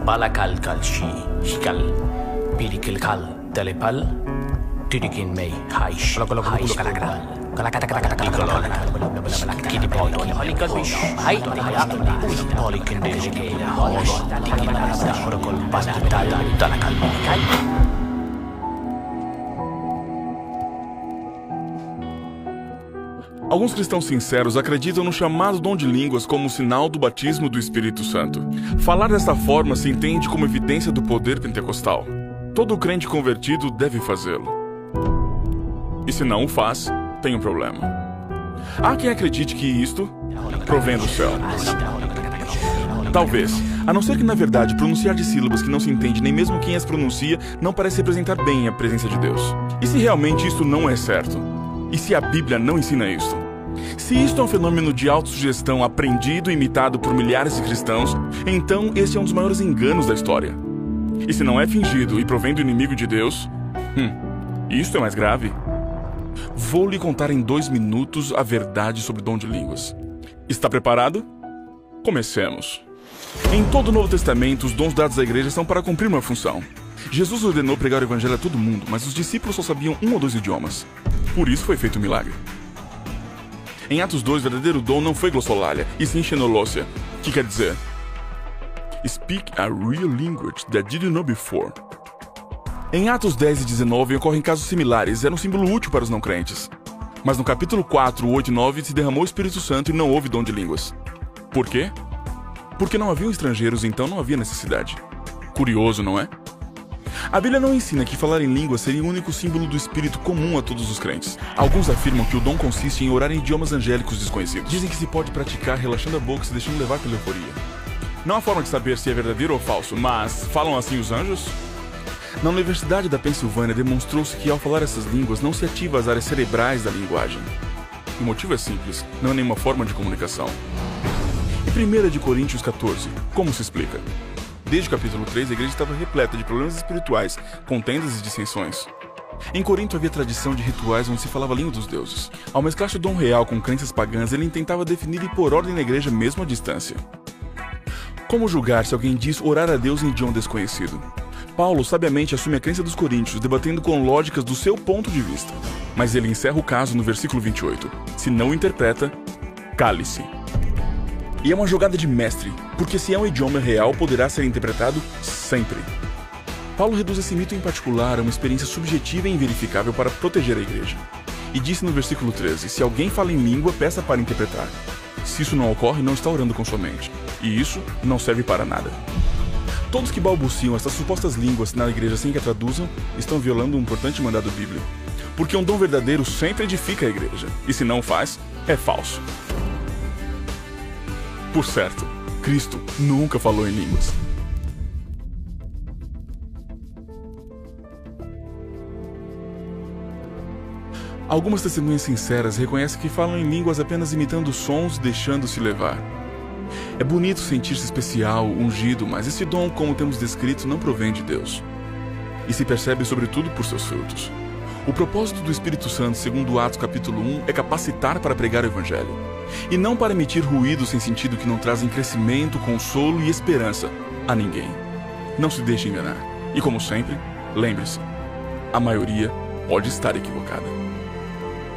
Balakal kalshi, hikal, pilikilkal, telepal, tidikin may, haish, haish kalakal. Alguns cristãos sinceros acreditam no chamado dom de línguas como sinal do batismo do Espírito Santo. Falar desta forma se entende como evidência do poder pentecostal. Todo crente convertido deve fazê-lo. E se não o faz, tem um problema. Há quem acredite que isto provém do céu. Talvez, a não ser que na verdade pronunciar de sílabas que não se entende nem mesmo quem as pronuncia não parece representar bem a presença de Deus. E se realmente isto não é certo? E se a Bíblia não ensina isto? Se isto é um fenômeno de autossugestão aprendido e imitado por milhares de cristãos, então esse é um dos maiores enganos da história. E se não é fingido e provém do inimigo de Deus, isto é mais grave. Vou lhe contar em 2 minutos a verdade sobre o dom de línguas. Está preparado? Comecemos. Em todo o Novo Testamento, os dons dados à igreja são para cumprir uma função. Jesus ordenou pregar o evangelho a todo mundo, mas os discípulos só sabiam 1 ou 2 idiomas. Por isso foi feito um milagre. Em Atos 2, o verdadeiro dom não foi glossolalia, e sim xenolosia, que quer dizer Speak a real language that didn't know before. Em Atos 10 e 19 ocorrem casos similares, era um símbolo útil para os não crentes. Mas no capítulo 4, 8 e 9 se derramou o Espírito Santo e não houve dom de línguas. Por quê? Porque não haviam estrangeiros, então não havia necessidade. Curioso, não é? A Bíblia não ensina que falar em línguas seria o único símbolo do Espírito comum a todos os crentes. Alguns afirmam que o dom consiste em orar em idiomas angélicos desconhecidos. Dizem que se pode praticar relaxando a boca e se deixando levar pela euforia. Não há forma de saber se é verdadeiro ou falso, mas falam assim os anjos? Na Universidade da Pensilvânia demonstrou-se que ao falar essas línguas não se ativa as áreas cerebrais da linguagem. O motivo é simples, não é nenhuma forma de comunicação. E 1 Coríntios 14, como se explica? Desde o capítulo 3, a igreja estava repleta de problemas espirituais, contendas e dissensões. Em Corinto havia tradição de rituais onde se falava a língua dos deuses. Ao mesclar-se o dom real com crenças pagãs, ele tentava definir e pôr ordem na igreja mesmo à distância. Como julgar se alguém diz orar a Deus em idioma desconhecido? Paulo sabiamente assume a crença dos coríntios, debatendo com lógicas do seu ponto de vista. Mas ele encerra o caso no versículo 28. Se não interpreta, cale-se. E é uma jogada de mestre, porque se é um idioma real, poderá ser interpretado sempre. Paulo reduz esse mito em particular a uma experiência subjetiva e inverificável para proteger a igreja. E disse no versículo 13, se alguém fala em língua, peça para interpretar. Se isso não ocorre, não está orando com sua mente. E isso não serve para nada. Todos que balbuciam estas supostas línguas na igreja sem que a traduzam, estão violando um importante mandado bíblico. Porque um dom verdadeiro sempre edifica a igreja, e se não o faz, é falso. Por certo, Cristo nunca falou em línguas. Algumas testemunhas sinceras reconhecem que falam em línguas apenas imitando sons, deixando-se levar. É bonito sentir-se especial, ungido, mas esse dom, como temos descrito, não provém de Deus. E se percebe sobretudo por seus frutos. O propósito do Espírito Santo, segundo Atos capítulo 1, é capacitar para pregar o Evangelho. E não para emitir ruídos sem sentido que não trazem crescimento, consolo e esperança a ninguém. Não se deixe enganar. E como sempre, lembre-se, a maioria pode estar equivocada.